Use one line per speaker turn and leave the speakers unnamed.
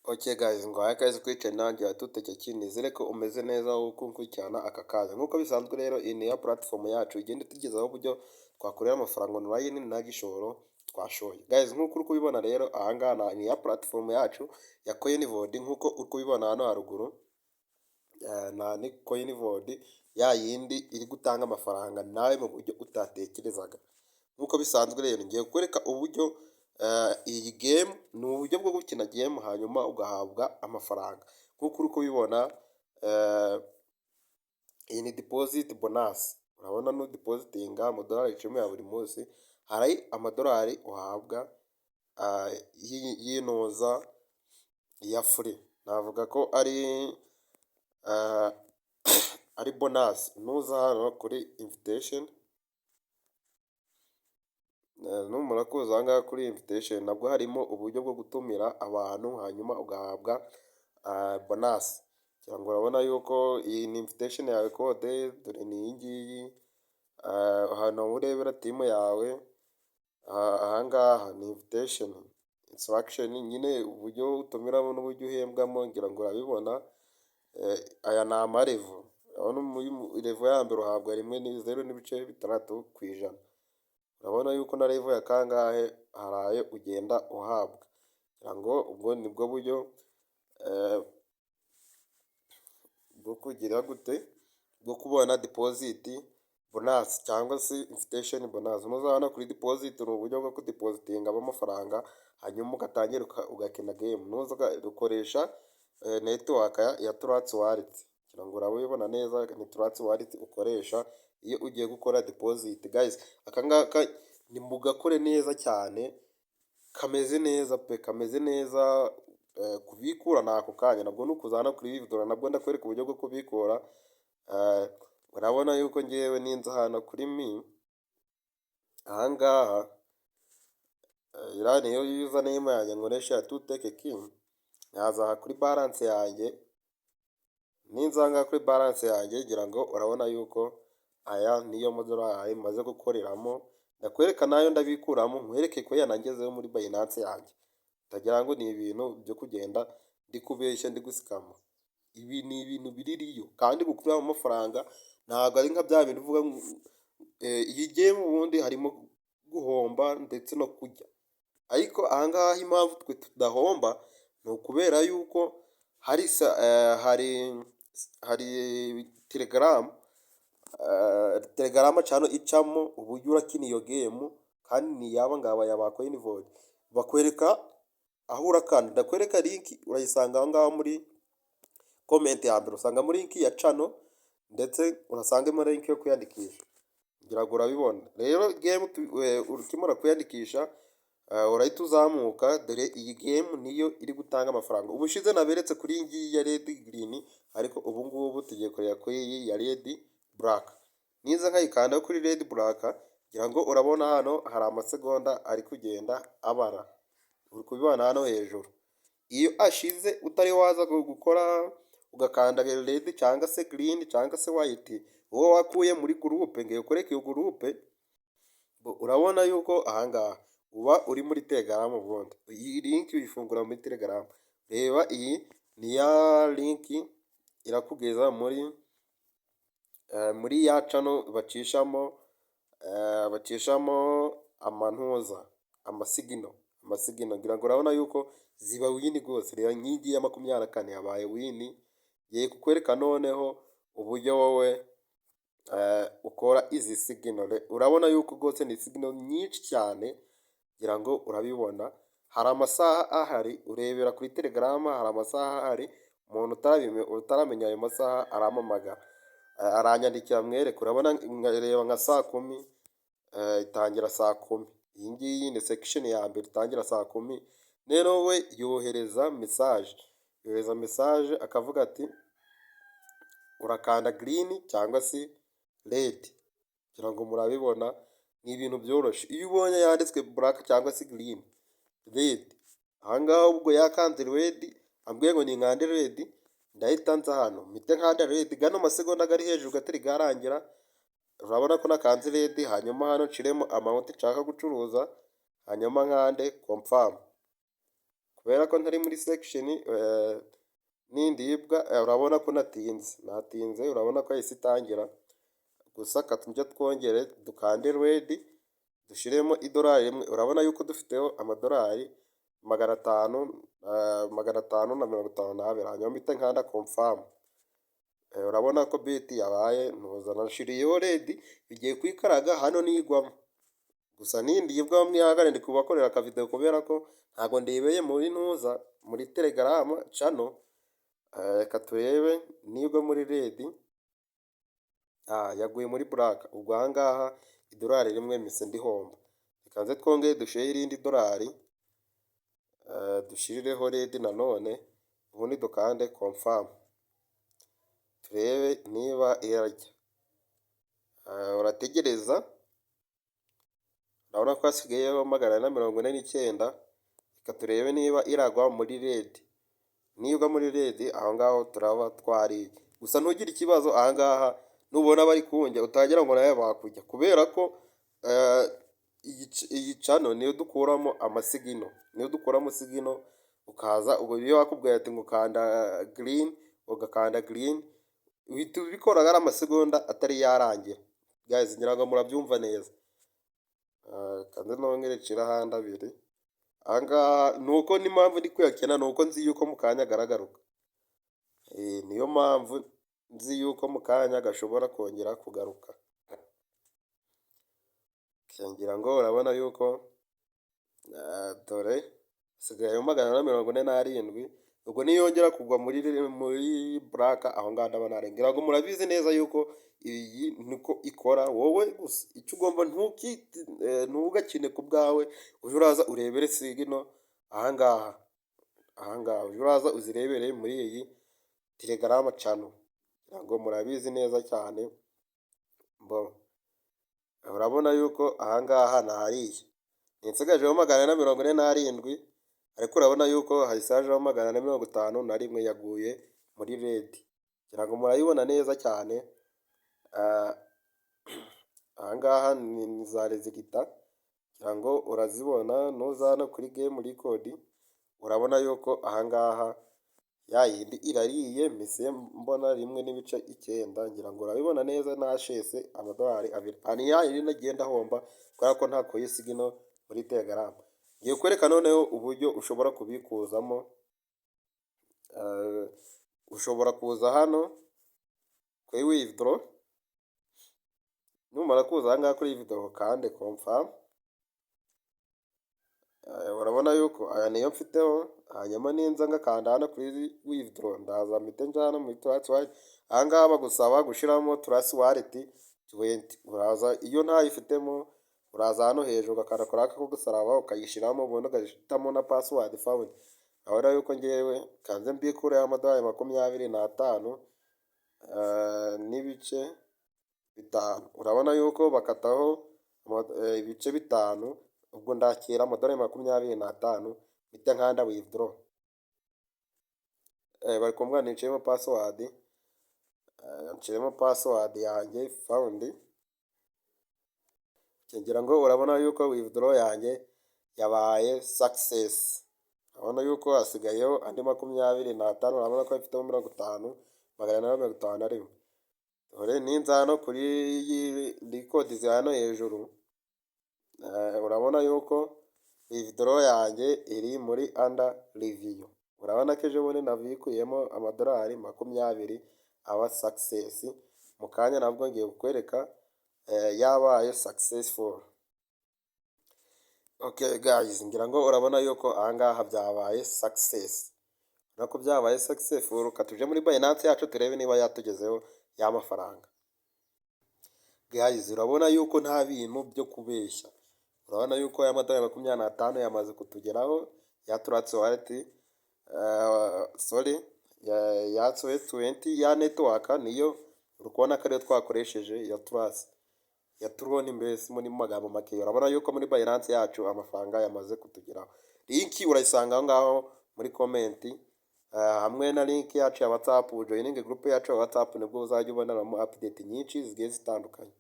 Okay guys, ngwaye akazi kuri channel yanjye ya Tutekeki, nizere ko umeze neza uko ukurikirana aka kazi. Nk'uko bisanzwe rero, iyi ni ya platform yacu igenda itugezaho uburyo twakorera amafaranga online nta gishoro twashoye. Guys, nk'uko uri kubibona rero, aha ngaha ni ya platform yacu ya Coinvoid, nk'uko uri kubibona hano haruguru. Ni Coinvoid ya yindi iri gutanga amafaranga nawe mu buryo utatekerezaga. Nk'uko bisanzwe rero, ngiye kukwereka uburyo iyi game ni uburyo bwo gukina game hanyuma ugahabwa amafaranga. Nk'uko uri kubibona, iyi ni deposit bonus. Urabona no depositinga amadolari 10 ya buri munsi, hari amadolari uhabwa y'inoza ya free. Navuga ko ari bonus nuza hano kuri invitation. Numara kuza aha ngaha kuri invitation, nabwo harimo uburyo bwo gutumira abantu hanyuma ugahabwa bonus. Cyangwa urabona yuko iyi ni invitation yawe code, dore ni iyi ngiyi. Ahantu urebera timu yawe, aha ngaha ni invitation instruction, nyine uburyo utumiramo n'uburyo uhembwamo, ngira ngo urabibona. Aya ni amarevo. Urabona revo ya mbere uhabwa 0.6 ku ijana. Urabona yuko na level ya kangahe haraye ugenda uhabwa. Kugira ngo ubwo nibwo buryo bwo kugira gute bwo kubona deposit bonus cyangwa se invitation bonus. Muzabona kuri deposit ni uburyo bwo kudepositinga amafaranga hanyuma ugatangira ugakina game. Nuza ukoresha network ya Trust Wallet. Kugira ngo urabibona neza, ni Trust Wallet ukoresha iyo ugiye gukora deposit. Guys, aka ngaka ni mugakore neza cyane, kameze neza pe, kameze neza. Kubikura nako kanya, nabwo nukuzana kuri video nabwo ndakwereka uburyo bwo kubikura. Urabona yuko ngewe ninza hano kuri aha ngaha, irani yo username yanjye nkoresha ya Tutekeki. Nyaza kuri balance yanjye, ninza ngaha kuri balance yanjye, ngira ngo urabona yuko aya niyo madolari maze gukoreramo. Ndakwereka nayo ndabikuramo, nkwereke ko yanangezeho muri Binance yanjye. Utagira ngo ni ibintu byo kugenda ndi kubeshya ndi gusikama. Ibi ni ibintu biririyo kandi gukuramo amafaranga, ntabwo ari nka bya bintu uvuga iyi game ubundi harimo guhomba ndetse no kujya. Ariko aha ngaha impamvu twe tudahomba ni ukubera yuko hari Telegram channel icamo uburyo urakina iyo game, kandi ni yaba ngaba yaba Coinvoid. Bakwereka aho urakanda, ndakwereka link urayisanga aho ngaho muri comment ya mbere. Usanga muri link ya channel, ndetse urasangamo link yo kwiyandikisha. Ngira ngo urabibona rero, game urikimura kwiyandikisha, urahita uzamuka. Dore iyi game niyo iri gutanga amafaranga. Ubushize naberetse kuri iyi ngiyi ya red green, ariko ubu ngubu tugiye kureba kuri iyi ya red black. Niza nkayikanda kuri red black, ngira ngo urabona hano hari amasegonda ari kugenda abara. Uri kubibona hano hejuru. Iyo ashize utari waza gukora ugakanda red cyangwa se green cyangwa se white, uwo wakuye muri groupe, ngiye kureka iyo groupe, urabona yuko aha ngaha uba uri muri Telegram. Ubundi iyi link uyifungura muri Telegram. Reba, iyi ni ya link irakugeza muri ya channel bacishamo amantuza, amasigino. Ngira ngo urabona yuko ziba win rwose. Reba nk'igi ya 24 yabaye win. Ngiye kukwereka noneho uburyo wowe ukora izi signal. Urabona yuko rwose ni signal nyinshi cyane, ngira ngo urabibona. Hari amasaha ahari, urebera kuri Telegram, hari amasaha ahari. Umuntu utaramenya ayo masaha aramamaga, aranyandikira mwereke. Urabona reba nka saa 10, itangira saa 10. Iyi ngiyi ni section ya mbere itangira saa 10. Rero we yohereza message akavuga ati urakanda green cyangwa se red. Kugira ngo murabibona ni ibintu byoroshye. Iyo ubonye yanditswe black cyangwa se green, red, aha ngaha ubwo yakanze red, ambwiye ngo ni nkande red, ndahita nza hano mpite nkanda red. Gano masegonda gari hejuru gatari garangira, urabona ko nakanze red. Hanyuma hano nshiremo amount nshaka gucuruza, hanyuma nkande confirm. kubera ko ntari muri section n'indibwa, urabona ko natinze, urabona ko yahise itangira. Gusa katujya twongere dukande redi dushiremo idolari rimwe, urabona yuko dufiteho amadolari 552, hanyuma mpita nkanda confirm. Urabona ko biti yabaye ntuzana nshiriyeho redi bigiye kwikaraga hano nigwamo. Gusa nindibwa mwihagane ndi kubakorera aka video kubera ko ntago ndebeye muri Telegram channel. Reka turebe nibwo muri redi yaguye muri black. Ubwo ahangaha idolari rimwe mise ndihomba. Reka nze twongeye dushire irindi dolari, dushirireho redi nanone, ubundi dukande confirm turebe niba irarya. Urategereza, urabona ko hasigayeho 449. Reka turebe niba iragwa muri redi. Nibwa muri redi aho ngaho turaba twariye. Gusa ntugire ikibazo ahangaha nubona bari kunjya utagira ngo nawe bakujya, kubera ko iyi channel niyo dukuramo amasigino, ukaza ubwo iyo wakubwiye ati ngo kanda green, ugakanda green, uhita ubikora ari amasegonda atari yarangira. Guys, ngira ngo murabyumva neza. Kandi nongere cira handi abiri. Ahangaha nuko n'impamvu ndi kuyakena nuko nzi yuko mukanya garagaruka. Niyo mpamvu nzi yuko mukanya gashobora kongera kugaruka. Ngira ngo urabona yuko dore sigaye 447. Ubwo niyongera kugwa muri black aho nganda banare. Ngira ngo murabizi neza yuko iyi niko ikora. Wowe gusa icyo ugomba ntugakine ku bwawe, uje uraza urebere sigino ahangaha uje uraza uzirebere muri iyi Telegram channel. Ngira ngo murabizi neza cyane. Urabona yuko ahangaha nahariye nsigajeho 447, ariko urabona yuko hayisajeho 451 yaguye muri redi. Ngira ngo murayibona neza cyane. Ahangaha ni za rezigita, ngira ngo urazibona. Nuzana kuri game record urabona yuko ahangaha yayindi irariye mise mbona 1.9. Ngira ngo urabibona neza, nashese amadolari 2. Ani yayindi nagenda homba kubera ko nta koyisigino muri Telegram. Ngiye kwereka noneho uburyo ushobora kubikuzamo. Ushobora kuza hano kuri withdraw, numara kuza ahangaha kuri withdraw kandi confirm. Urabona yuko aya niyo mfiteho, hanyuma ninza ngakanda hano kuri withdraw ndaza mpite njana muri Trust Wallet. Ahangaha bagusaba gushiramo Trust Wallet 20. Uraza iyo ntayifitemo uraza hano hejuru ugakanda kuri aka ko gusaraba ukayishiramo, ubundi ugahitamo na password found. Urabona yuko ngewe kanze mbikureho amadolari 25 n'ibice 5. Urabona yuko bakataho ibice 5. Ubwo ndakira amadolari 25 mpita nkanda withdraw. Bari kumbwira nicemo password, nshiremo password yanjye found. Ngira ngo urabona yuko withdraw yanjye yabaye success. Urabona yuko hasigayeho andi 25. Urabona ko ifiteho 50,851. Dore ninza hano kuri record hano hejuru, urabona yuko withdraw yanjye iri muri under review. Urabona ko ejo bundi navikuyemo amadolari 20 aba success. Mukanya nabwo ngiye kukwereka yabaye successful. Okay guys, ngira ngo urabona yuko ahangaha byabaye success. Nako byabaye successful. Katuje muri Binance yacu turebe niba yatugezeho ya mafaranga. Guys, urabona yuko nta bintu byo kubeshya. Urabona yuko ya madolari 25 yamaze kutugeraho ya Trust Wallet. Ya 20 ya network niyo urukubona ko ariyo twakoresheje ya Trust. Ya Tron mbese muri magambo make. Urabona yuko muri Binance yacu amafaranga yamaze kutugeraho. Link urayisanga aho ngaho muri comment, hamwe na link yacu ya WhatsApp. Joining group yacu ya WhatsApp nibwo uzajya ubonamo update nyinshi zigiye zitandukanye.